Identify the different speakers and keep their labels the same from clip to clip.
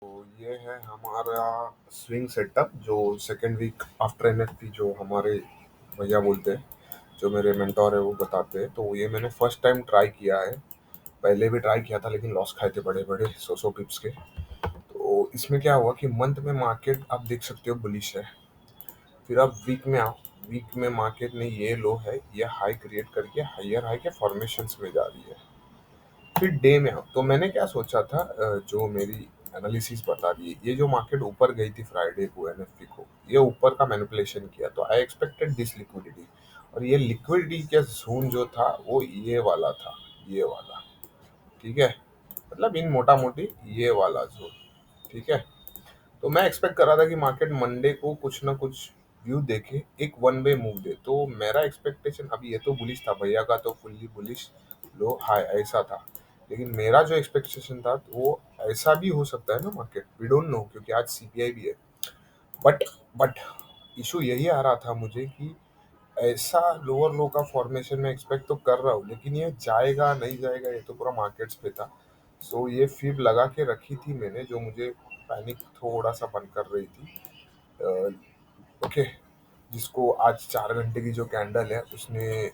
Speaker 1: तो ये है हमारा स्विंग सेटअप जो सेकेंड वीक आफ्टर एनएफपी जो हमारे भैया बोलते हैं, जो मेरे मेंटोर है वो बताते हैं। तो ये मैंने फर्स्ट टाइम ट्राई किया है। पहले भी ट्राई किया था लेकिन लॉस खाए थे बड़े बड़े 100 पिप्स के। तो इसमें क्या हुआ कि मंथ में मार्केट आप देख सकते हो बुलिश है। फिर आप वीक में आओ, वीक में मार्केट ने ये लो है, ये हाई क्रिएट करके हायर हाई के फॉर्मेशन में जा रही है। फिर डे में आओ तो मैंने क्या सोचा था, जो मेरी एनालिसिस बता रही है, ये जो मार्केट ऊपर गई थी फ्राइडे को एनएफपी को, ये ऊपर का मैनिपुलेशन किया तो आई एक्सपेक्टेड दिस लिक्विडिटी। और ये लिक्विडिटी का जोन जो था वो ये वाला था, ये वाला। ठीक है, मतलब इन मोटा मोटी ये वाला जोन। ठीक है, तो मैं एक्सपेक्ट कर रहा था कि मार्केट मंडे को कुछ ना कुछ व्यू देखे, एक वन वे मूव दे। तो मेरा एक्सपेक्टेशन, अभी ये तो बुलिश था, भैया का तो फुल्ली बुलिश लो हाई ऐसा था। लेकिन मेरा जो एक्सपेक्टेशन था वो ऐसा भी हो सकता है ना मार्केट, वी डोंट नो, क्योंकि आज सीपीआई भी है। बट इशू यही आ रहा था मुझे कि ऐसा लोअर लो का फॉर्मेशन में एक्सपेक्ट तो कर रहा हूँ, लेकिन ये जाएगा नहीं जाएगा ये तो पूरा मार्केट्स पे था। सो ये फिब लगा के रखी थी मैंने, जो मुझे पैनिक थोड़ा सा बंद कर रही थी। ओके, जिसको आज 4 घंटे की जो कैंडल है उसने,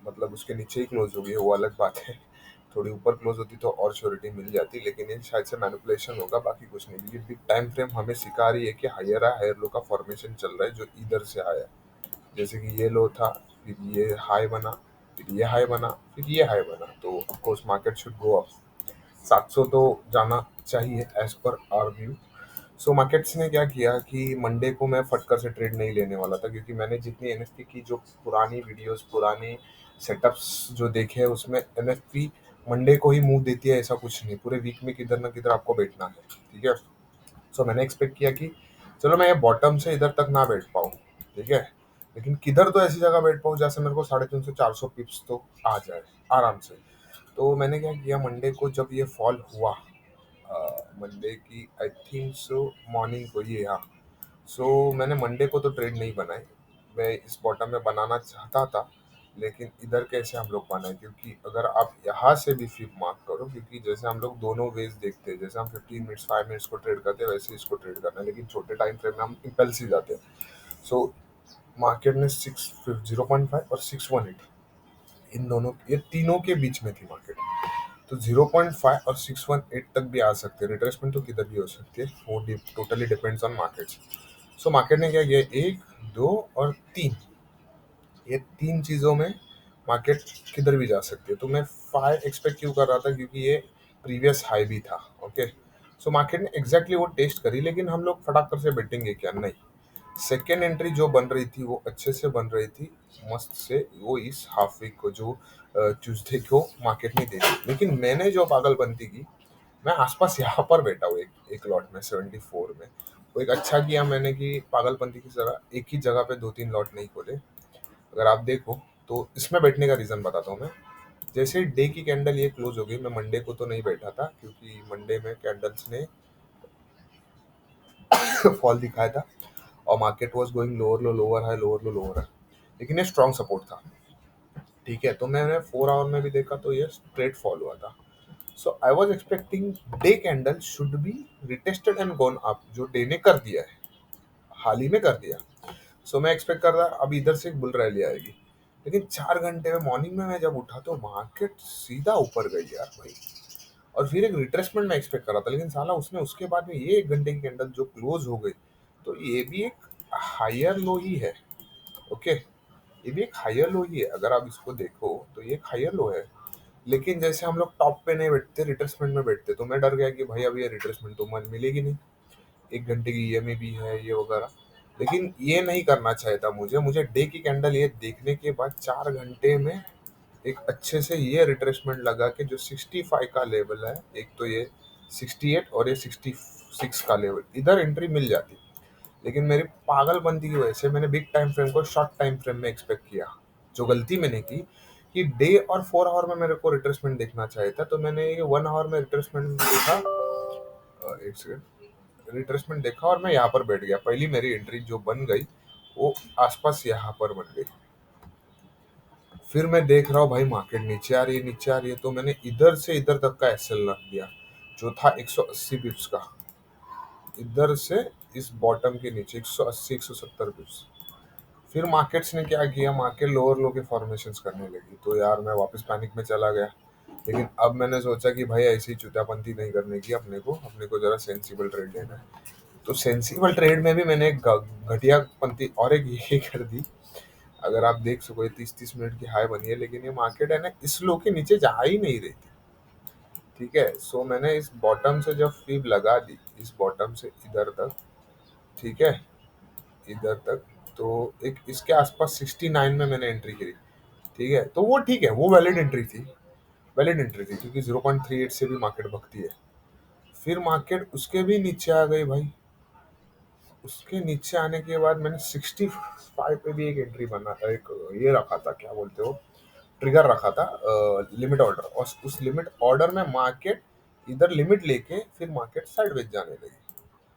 Speaker 1: मतलब उसके नीचे ही क्लोज हो गई है, वो अलग बात है। थोड़ी ऊपर क्लोज होती तो और श्योरिटी मिल जाती, लेकिन ये शायद से मैनिपुलेशन होगा, बाकी कुछ नहीं। क्योंकि बिग टाइम फ्रेम हमें सिखा रही है कि हायर है, हायर लो का फॉर्मेशन चल रहा है जो इधर से आया है। जैसे कि ये लो था, फिर ये हाई बना, फिर ये हाई बना, फिर ये हाई बना, तो of course market should go up. 700 तो जाना चाहिए as per our view. So markets ने क्या किया कि मंडे को मैं फटकर से ट्रेड नहीं लेने वाला था, क्योंकि मैंने जितनी एनएफपी की जो पुरानी वीडियोस, पुराने सेटअप्स जो देखे हैं, उसमें एनएफपी मंडे को ही मूव देती है ऐसा कुछ नहीं, पूरे वीक में किधर ना किधर आपको बैठना है। ठीक है, सो मैंने एक्सपेक्ट किया कि चलो मैं ये बॉटम से इधर तक ना बैठ पाऊँ। ठीक है, लेकिन किधर तो ऐसी जगह बैठ पाऊँ जहाँ से मेरे को 350-400 पिप्स तो आ जाए आराम से। तो मैंने क्या किया, मंडे को जब ये फॉल हुआ, मंडे की आई थिंक सो मॉर्निंग को, ये हाँ। सो मैंने मंडे को तो ट्रेड नहीं बनाई, मैं इस बॉटम में बनाना चाहता था, लेकिन इधर कैसे हम लोग बनाए, क्योंकि अगर आप यहाँ से भी फिर मार्क करो, क्योंकि जैसे हम लोग दोनों वेज देखते हैं, जैसे हम 15 मिनट्स 5 मिनट्स को ट्रेड करते हैं वैसे इसको ट्रेड करना है, लेकिन छोटे टाइम फ्रेम में हम इम्पल्सिव जाते हैं। सो मार्केट ने 0.5 और 618, इन दोनों, ये तीनों के बीच में थी मार्केट। तो 0.5 और 618 तक भी आ सकते हैं, रिट्रेसमेंट तो किधर भी हो सकती है, वो totally depends on markets. So market ने क्या किया, एक, दो और तीन, ये तीन चीज़ों में मार्केट किधर भी जा सकती है। तो मैं 5 एक्सपेक्ट क्यों कर रहा था, क्योंकि ये प्रीवियस हाई भी था। ओके, सो मार्केट ने एग्जैक्टली वो टेस्ट करी, लेकिन हम लोग फटाक से बैठेंगे क्या, नहीं। सेकेंड एंट्री जो बन रही थी वो अच्छे से बन रही थी, मस्त से, वो इस हाफ वीक को जो ट्यूसडे को मार्केट ने दे दी। लेकिन मैंने जो पागलपंती की, मैं आसपास यहाँ पर बैठा हूँ एक एक लॉट में 74 में। वो एक अच्छा किया मैंने कि पागलपंती की तरह एक ही जगह पे दो तीन लॉट नहीं खोले। अगर आप देखो तो इसमें बैठने का रीज़न बताता हूँ मैं। जैसे डे की कैंडल ये क्लोज हो गई, मैं मंडे को तो नहीं बैठा था, क्योंकि मंडे में कैंडल्स ने फॉल दिखाया था और market was going lower low lower high, lower low lower high, लेकिन ये स्ट्रॉन्ग सपोर्ट था। ठीक है, तो मैंने 4 आवर में भी देखा तो ये स्ट्रेट फॉल हुआ था। So I was expecting day candle should be retested and gone up, जो डे ने कर दिया है, हाल ही में कर दिया। सो मैं एक्सपेक्ट कर रहा अब इधर से एक बुल रैली आएगी, लेकिन 4 घंटे में मॉर्निंग में मैं जब उठा तो मार्केट सीधा ऊपर गई यार भाई। और फिर एक रिट्रेसमेंट में एक्सपेक्ट कर रहा था, लेकिन साला उसने उसके बाद में ये 1 घंटे की कैंडल जो क्लोज हो गई, तो ये भी एक हायर लो ही है। ओके, ये भी एक हायर लो ही है, अगर आप इसको देखो तो ये एक हायर लो है। लेकिन जैसे हम लोग टॉप पे नहीं बैठते, रिट्रेसमेंट में बैठते, तो मैं डर गया कि भाई अब ये रिट्रेसमेंट तो मन मिलेगी नहीं, 1 घंटे की ईएमए भी है ये वगैरह। लेकिन ये नहीं करना चाहिए था मुझे मुझे डे की कैंडल ये देखने के बाद 4 घंटे में एक अच्छे से ये रिट्रेसमेंट लगा कि जो 65 का लेवल है, एक तो ये 68 और ये 66 का लेवल, इधर एंट्री मिल जाती। लेकिन मेरी पागलपंती की वजह से मैंने बिग टाइम फ्रेम को शॉर्ट टाइम फ्रेम में एक्सपेक्ट किया। जो गलती मैंने की कि डे और 4 आवर में मेरे को रिट्रेसमेंट देखना चाहिए था, तो मैंने ये 1 आवर में रिट्रेसमेंट देखा। एक सेकेंड, रिट्रेसमेंट देखा और मैं यहाँ पर बैठ गया। पहली मेरी एंट्री जो बन गई वो आसपास यहाँ पर बन गई। फिर मैं देख रहा हूँ भाई मार्केट नीचे आ रही है, नीचे आ रही है, तो मैंने इधर से इधर तक का एसएल रख दिया, जो था 180 पिप्स का। इधर से इस बॉटम के नीचे 180 170 पिप्स। फिर मार्केट्स ने क्या किया, मार्केट लोअर लो के फॉर्मेशंस करने लगी, तो यार मैं वापस पैनिक में चला गया। लेकिन अब मैंने सोचा कि भाई ऐसी चुतियापंती नहीं करने की, अपने को जरा सेंसिबल ट्रेड लेना है। तो सेंसिबल ट्रेड में भी मैंने एक घटिया पंती और एक ये कर दी। अगर आप देख सको, ये 30-30 मिनट की हाई बनी है, लेकिन ये मार्केट है ना इस लो के नीचे जा ही नहीं रही थी। ठीक है, सो मैंने इस बॉटम से जब फीब लगा दी, इस बॉटम से इधर तक, ठीक है, इधर तक, तो एक इसके आसपास 69 में मैंने एंट्री करी। ठीक है, तो वो ठीक है, वो वैलिड एंट्री थी, वैलिड एंट्री थी, क्योंकि 0.38 से भी मार्केट भगती है। फिर मार्केट उसके भी नीचे आ गई भाई। उसके नीचे आने के बाद मैंने 65 पे भी एक एंट्री बना, एक ये रखा था, क्या बोलते हो, ट्रिगर रखा था, लिमिट ऑर्डर। और उस लिमिट ऑर्डर में मार्केट इधर लिमिट लेके फिर मार्केट साइडवेज जाने लगी।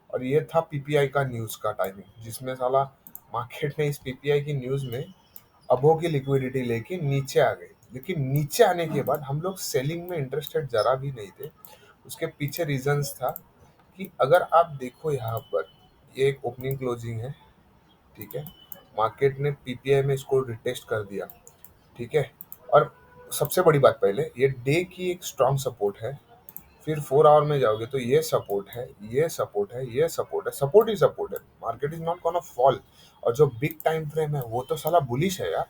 Speaker 1: और ये था पीपीआई का न्यूज का टाइमिंग, जिसमें साला मार्केट ने इस पीपीआई की न्यूज में अबो की लिक्विडिटी लेके नीचे आ गई। लेकिन नीचे आने के बाद हम लोग सेलिंग में इंटरेस्टेड जरा भी नहीं थे। उसके पीछे रीजंस था कि अगर आप देखो यहाँ पर, ये एक ओपनिंग क्लोजिंग है, ठीक है, मार्केट ने पीपीआई में इसको रिटेस्ट कर दिया। ठीक है, और सबसे बड़ी बात, पहले ये डे की एक स्ट्रांग सपोर्ट है। फिर 4 आवर में जाओगे तो ये सपोर्ट है, ये सपोर्ट है, ये सपोर्ट है, सपोर्ट ही सपोर्ट है, market is not gonna fall. और जो बिग टाइम फ्रेम है वो तो साला बुलिश है यार।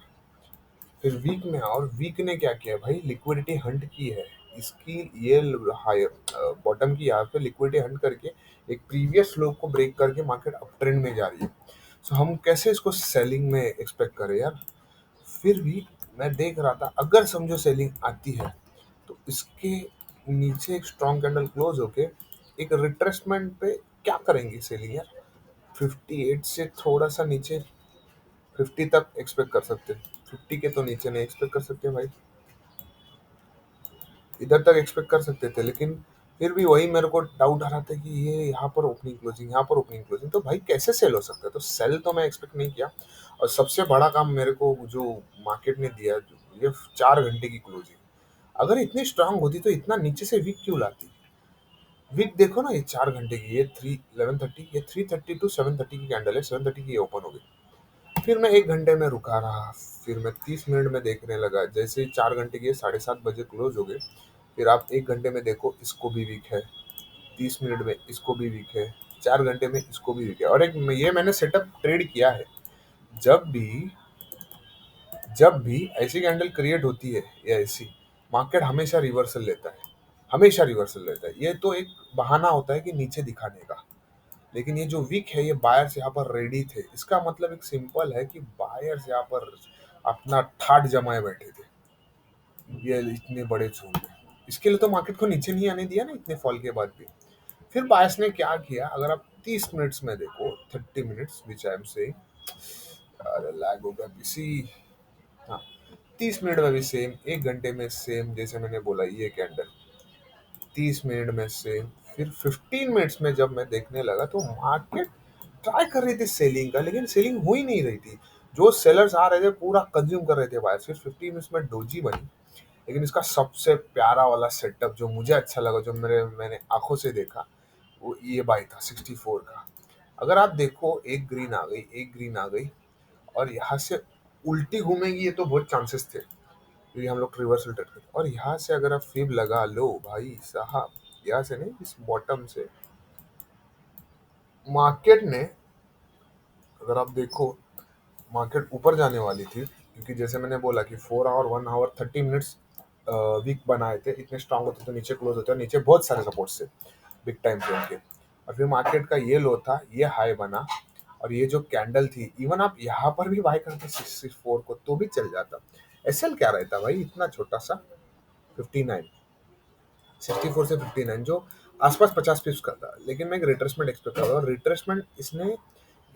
Speaker 1: फिर वीक में, और वीक ने क्या किया भाई, लिक्विडिटी हंट की है। इसकी ये हायर बॉटम की यहाँ पे लिक्विडिटी हंट करके एक प्रीवियस लो को ब्रेक करके मार्केट अप ट्रेंड में जा रही है। सो हम कैसे इसको सेलिंग में एक्सपेक्ट करें यार। फिर भी मैं देख रहा था, अगर समझो सेलिंग आती है तो इसके नीचे एक स्ट्रॉन्ग कैंडल क्लोज होके एक रिट्रेसमेंट पे क्या करेंगे सेलिंग यार। 58 से थोड़ा सा नीचे 50 तक एक्सपेक्ट कर सकते हैं, 50 के तो नीचे नहीं एक्सपेक्ट कर सकते भाई, इधर तक एक्सपेक्ट कर सकते थे। लेकिन फिर भी वही मेरे को डाउट आ रहा था कि ये यहाँ पर ओपनिंग क्लोजिंग, यहाँ पर ओपनिंग क्लोजिंग, तो भाई कैसे सेल हो सकता है। तो सेल तो मैं एक्सपेक्ट नहीं किया। और सबसे बड़ा काम मेरे को जो मार्केट ने दिया, ये 4 घंटे की क्लोजिंग, अगर इतनी स्ट्रांग होती तो इतना नीचे से वीक क्यों लाती। वीक देखो ना, ये 4 घंटे की, ये 11:30, ये 3:30 टू 7:30 की कैंडल है, 7:30 की ये ओपन हो गई। फिर मैं 1 घंटे में रुका रहा, फिर मैं 30 मिनट में देखने लगा, जैसे ही 4 घंटे की 7:30 बजे क्लोज हो गए। फिर आप 1 घंटे में देखो, इसको भी वीक है, 30 मिनट में इसको भी वीक है, 4 घंटे में इसको भी वीक है। और एक ये मैंने सेटअप ट्रेड किया है, जब भी जब भी ऐसी कैंडल क्रिएट होती है या ऐसी, मार्केट हमेशा रिवर्सल लेता है, हमेशा रिवर्सल लेता है। ये तो एक बहाना होता है कि नीचे दिखाने का। लेकिन ये जो वीक है, ये बायर्स यहाँ पर रेडी थे, इसका मतलब एक सिंपल है कि बायर्स यहाँ पर अपना ठाट जमाए बैठे थे, ये इतने बड़े झूठ में। इसके लिए तो मार्केट को नीचे नहीं आने दिया ना, इतने फॉल के बाद भी। फिर बायर्स ने क्या किया, अगर आप 30 मिनट्स में देखो, 30 मिनट्स विच आई एम से, अरे लैग हो गया किसी, हाँ, 30 मिनट में भी सेम, 1 घंटे में सेम, जैसे मैंने बोला ये कैंडल 30 मिनट में सेम। फिर 15 मिनट्स में जब मैं देखने लगा तो मार्केट ट्राई कर रही थी सेलिंग का, लेकिन सेलिंग हो ही नहीं रही थी। जो सेलर्स आ रहे थे पूरा कंज्यूम कर रहे थे बायर। फिर 15 मिनट्स में डोजी बनी। लेकिन इसका सबसे प्यारा वाला सेटअप जो मुझे अच्छा लगा, जो मैंने आंखों से देखा, वो ये बाई था 64 का। अगर आप देखो, एक ग्रीन आ गई, एक ग्रीन आ गई, और यहाँ से उल्टी घूमेगी, ये तो बहुत चांसेस थे, क्योंकि हम लोग रिवर्सल ट्रेड करते। और यहाँ से अगर आप फिब लगा लो भाई साहब, यहाँ से नहीं, इस बॉटम से मार्केट ने, अगर आप देखो, मार्केट ऊपर जाने वाली थी, क्योंकि जैसे मैंने बोला कि 4 आवर, 1 आवर, 30 मिनट्स वीक बनाए थे, इतने स्ट्रांग होते तो नीचे क्लोज होते, और नीचे बहुत सारे सपोर्ट्स थे बिग टाइम फ्रेम के। और फिर मार्केट का ये लो था, ये हाई बना, और ये जो कैंडल थी, इवन आप यहाँ पर भी बाय करते 64 को तो भी चल जाता। एसएल क्या रहता भाई, इतना छोटा सा, 59, 64 से 59, जो आसपास 50 पिप्स का था। लेकिन मैं एक रिट्रेसमेंट एक्सपेक्ट कर रहा हूँ, रिट्रेसमेंट इसने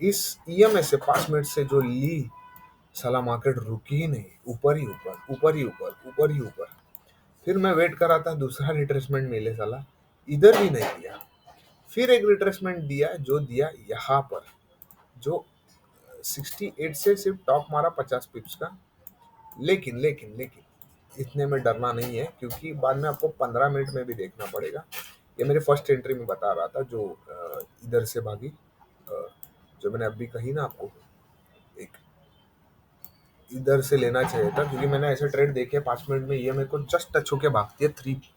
Speaker 1: इस ईएमए से 5 मिनट से जो ली, साला मार्केट रुकी ही नहीं, ऊपर ही ऊपर, ऊपर ही ऊपर, ऊपर ही ऊपर। फिर मैं वेट कर रहा था दूसरा रिट्रेसमेंट मिले, साला इधर भी नहीं दिया। फिर एक रिट्रेसमेंट दिया, जो दिया यहाँ पर, जो 68 से सिर्फ टॉप मारा 50 पिप्स का। लेकिन इतने में डरना नहीं है, क्योंकि बाद में आपको 15 मिनट में भी देखना पड़ेगा। ये मेरे फर्स्ट एंट्री में बता रहा था जो इधर से भागी, अ, जो मैंने अभी कही ना आपको, एक इधर से लेना चाहिए था, क्योंकि मैंने ऐसे ट्रेड देखे 5 मिनट में ये मेरे को जस्ट टच होके भागती है,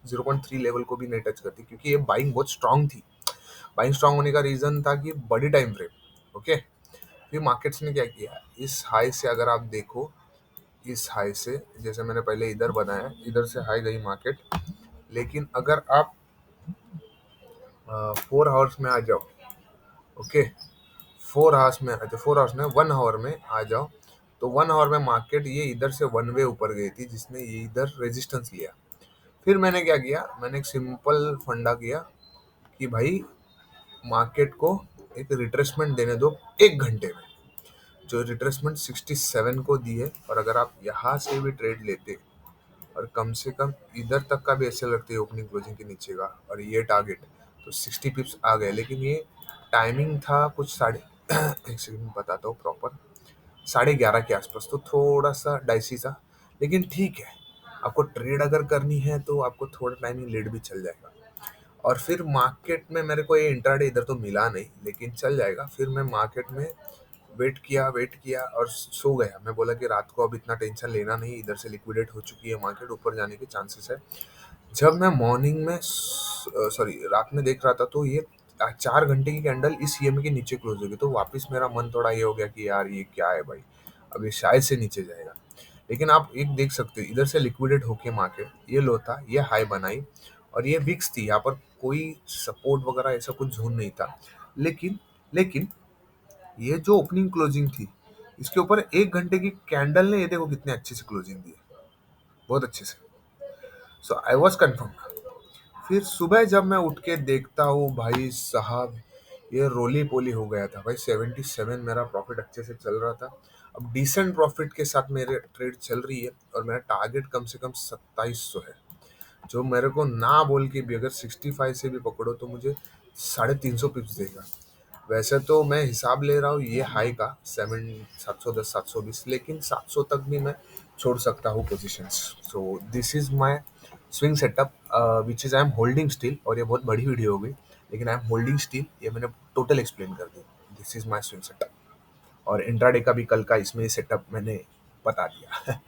Speaker 1: 0.3 लेवल को भी नहीं टच करती, क्योंकि ये बाइंग बहुत स्ट्रांग थी। बाइंग स्ट्रांग होने का रीजन था कि बड़ी टाइम फ्रेम। ओके, फिर मार्केट्स ने क्या किया, इस हाई से अगर आप देखो, इस हाई से, जैसे मैंने पहले इधर बनाया, इधर से हाई गई मार्केट, लेकिन अगर आप 4 आवर्स में आ जाओ, ओके, 4 आवर्स में आ जाओ, 4 आवर्स में 1 आवर में आ जाओ, तो 1 आवर में मार्केट ये इधर से वन वे ऊपर गई थी, जिसने ये इधर रेजिस्टेंस लिया। फिर मैंने क्या किया, मैंने एक सिंपल फंडा किया कि भाई मार्केट को एक रिट्रेसमेंट देने दो 1 घंटे में, जो रिट्रेसमेंट 67 को दी है, और अगर आप यहाँ से भी ट्रेड लेते और कम से कम इधर तक का भी ऐसे लगते है ओपनिंग क्लोजिंग के नीचे का, और ये टारगेट, तो 60 पिप्स आ गए। लेकिन ये टाइमिंग था कुछ साढ़े एक सेकंड बताता हूँ प्रॉपर, 11:30 के आसपास, तो थोड़ा सा डाइसी था, लेकिन ठीक है। आपको ट्रेड अगर करनी है तो आपको थोड़ा टाइमिंग लेट भी चल जाएगा। और फिर मार्केट में मेरे को ये इंट्राडे इधर तो मिला नहीं, लेकिन चल जाएगा। फिर मैं मार्केट में वेट किया और सो गया। मैं बोला कि रात को अब इतना टेंशन लेना नहीं, इधर से लिक्विडेट हो चुकी है मार्केट, ऊपर जाने के चांसेस है। जब मैं मॉर्निंग में सॉरी रात में देख रहा था, तो ये 4 घंटे की कैंडल इस ईएमए के नीचे क्लोज होगी, तो वापस मेरा मन थोड़ा ये हो गया कि यार ये क्या है भाई, अब ये शायद से नीचे जाएगा। लेकिन आप एक देख सकते हो, इधर से लिक्विडेट होके मार्केट ये लो था, ये हाई बनाई, और ये विक्स थी, यहाँ पर कोई सपोर्ट वगैरह ऐसा कुछ जोन नहीं था। लेकिन लेकिन ये जो ओपनिंग क्लोजिंग थी, इसके ऊपर 1 घंटे की कैंडल ने ये देखो कितने अच्छे से क्लोजिंग दी है, बहुत अच्छे से। सो आई वॉज कन्फर्म। फिर सुबह जब मैं उठ के देखता हूँ भाई साहब, ये रोली पोली हो गया था भाई। 77 मेरा प्रॉफिट अच्छे से चल रहा था। अब डिसेंट प्रॉफिट के साथ मेरे ट्रेड चल रही है, और मेरा टारगेट कम से कम 2700 है, जो मेरे को ना बोल के भी अगर 65 से भी पकड़ो तो मुझे 350 पिप्स देगा। वैसे तो मैं हिसाब ले रहा हूँ ये हाई का 710 720, लेकिन 700 तक भी मैं छोड़ सकता हूँ positions. So this is my swing setup which is I am holding still. और ये बहुत बड़ी वीडियो हो गई, लेकिन आई एम होल्डिंग स्टिल, ये मैंने टोटल एक्सप्लेन कर दी। This is my swing setup, और इंट्राडे का भी कल का इसमें सेटअप मैंने बता दिया।